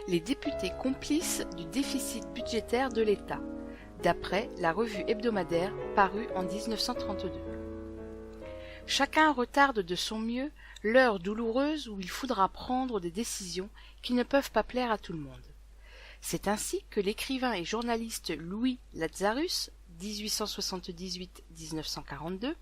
les députés complices du déficit budgétaire de l'État, d'après la revue hebdomadaire parue en 1932. Chacun retarde de son mieux l'heure douloureuse où il faudra prendre des décisions qui ne peuvent pas plaire à tout le monde. C'est ainsi que l'écrivain et journaliste Louis Lazarus, 1878-1942,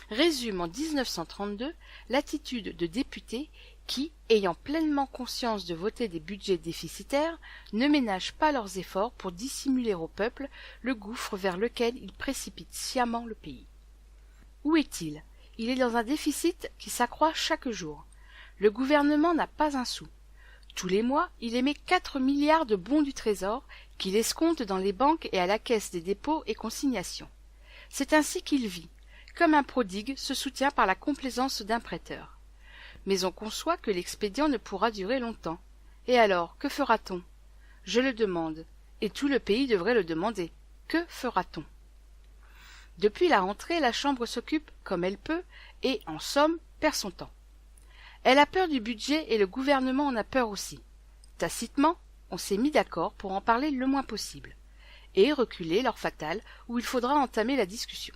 résume en 1932 l'attitude de députés qui, ayant pleinement conscience de voter des budgets déficitaires, ne ménagent pas leurs efforts pour dissimuler au peuple le gouffre vers lequel ils précipitent sciemment le pays. Où est-il ? Il est dans un déficit qui s'accroît chaque jour. Le gouvernement n'a pas un sou. Tous les mois, il émet 4 milliards de bons du Trésor qu'il escompte dans les banques et à la Caisse des dépôts et consignations. C'est ainsi qu'il vit, comme un prodigue se soutient par la complaisance d'un prêteur. Mais on conçoit que l'expédient ne pourra durer longtemps. Et alors, que fera-t-on ? Je le demande, et tout le pays devrait le demander. Que fera-t-on ? Depuis la rentrée, la Chambre s'occupe comme elle peut et, en somme, perd son temps. Elle a peur du budget et le gouvernement en a peur aussi. Tacitement, on s'est mis d'accord pour en parler le moins possible, et reculer l'heure fatale où il faudra entamer la discussion.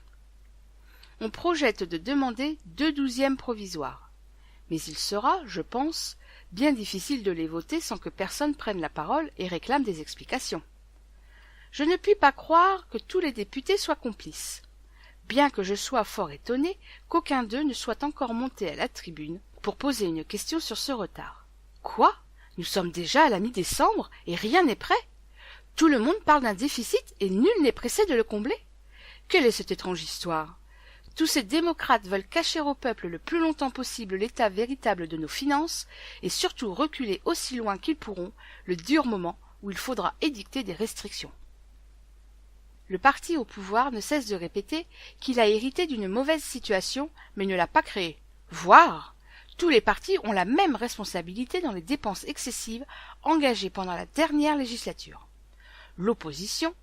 On projette de demander 2 douzièmes provisoires, mais il sera, je pense, bien difficile de les voter sans que personne prenne la parole et réclame des explications. Je ne puis pas croire que tous les députés soient complices, bien que je sois fort étonné qu'aucun d'eux ne soit encore monté à la tribune pour poser une question sur ce retard. Quoi ? Nous sommes déjà à la mi-décembre et rien n'est prêt ? Tout le monde parle d'un déficit et nul n'est pressé de le combler ? Quelle est cette étrange histoire ? Tous ces démocrates veulent cacher au peuple le plus longtemps possible l'état véritable de nos finances et surtout reculer aussi loin qu'ils pourront le dur moment où il faudra édicter des restrictions. Le parti au pouvoir ne cesse de répéter qu'il a hérité d'une mauvaise situation mais ne l'a pas créée. Voire, tous les partis ont la même responsabilité dans les dépenses excessives engagées pendant la dernière législature. L'opposition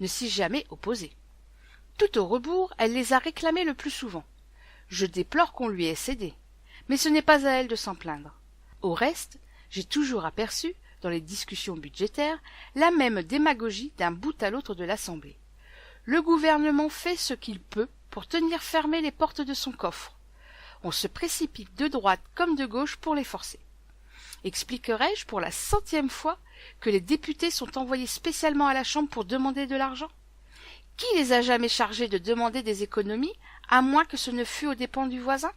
ne s'y est jamais opposée. Tout au rebours, elle les a réclamées le plus souvent. Je déplore qu'on lui ait cédé, mais ce n'est pas à elle de s'en plaindre. Au reste, j'ai toujours aperçu, dans les discussions budgétaires, la même démagogie d'un bout à l'autre de l'Assemblée. Le gouvernement fait ce qu'il peut pour tenir fermées les portes de son coffre. On se précipite de droite comme de gauche pour les forcer. Expliquerai-je pour la 100e fois que les députés sont envoyés spécialement à la Chambre pour demander de l'argent ? Qui les a jamais chargés de demander des économies, à moins que ce ne fût aux dépens du voisin ?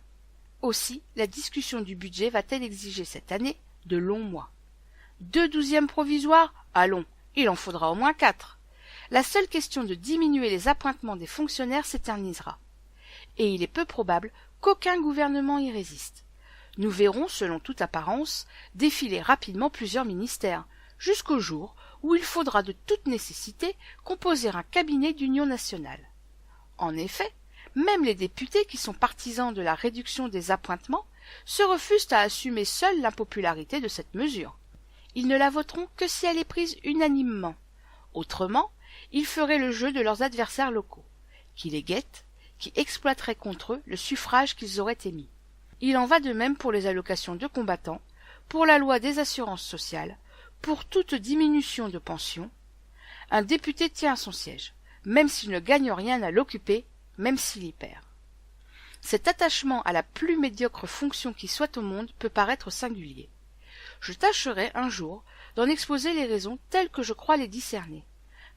Aussi, la discussion du budget va-t-elle exiger cette année de longs mois. 2 douzièmes provisoires ? Allons, il en faudra au moins 4. La seule question de diminuer les appointements des fonctionnaires s'éternisera. Et il est peu probable qu'aucun gouvernement y résiste. Nous verrons, selon toute apparence, défiler rapidement plusieurs ministères, jusqu'au jour où il faudra de toute nécessité composer un cabinet d'union nationale. En effet, même les députés qui sont partisans de la réduction des appointements se refusent à assumer seuls l'impopularité de cette mesure. Ils ne la voteront que si elle est prise unanimement. Autrement, ils feraient le jeu de leurs adversaires locaux, qui les guettent, qui exploiteraient contre eux le suffrage qu'ils auraient émis. Il en va de même pour les allocations de combattants, pour la loi des assurances sociales, pour toute diminution de pension. Un député tient son siège, même s'il ne gagne rien à l'occuper, même s'il y perd. Cet attachement à la plus médiocre fonction qui soit au monde peut paraître singulier. Je tâcherai un jour d'en exposer les raisons telles que je crois les discerner.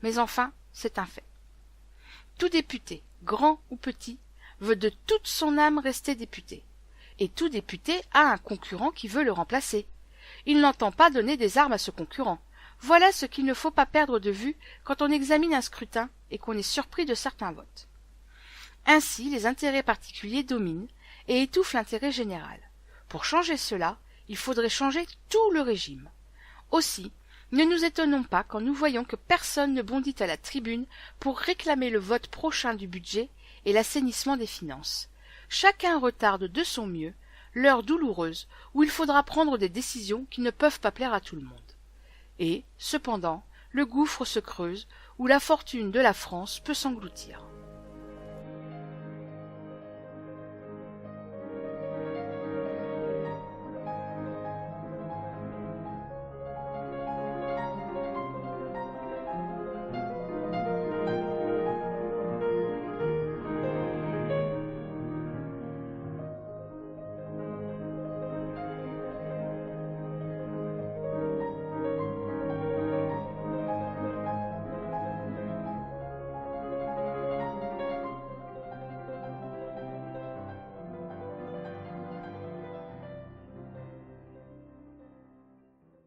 Mais enfin, c'est un fait. Tout député, grand ou petit, veut de toute son âme rester député. Et tout député a un concurrent qui veut le remplacer. Il n'entend pas donner des armes à ce concurrent. Voilà ce qu'il ne faut pas perdre de vue quand on examine un scrutin et qu'on est surpris de certains votes. Ainsi, les intérêts particuliers dominent et étouffent l'intérêt général. Pour changer cela, il faudrait changer tout le régime. Aussi, ne nous étonnons pas quand nous voyons que personne ne bondit à la tribune pour réclamer le vote prochain du budget et l'assainissement des finances. Chacun retarde de son mieux l'heure douloureuse où il faudra prendre des décisions qui ne peuvent pas plaire à tout le monde. Et, cependant, le gouffre se creuse où la fortune de la France peut s'engloutir.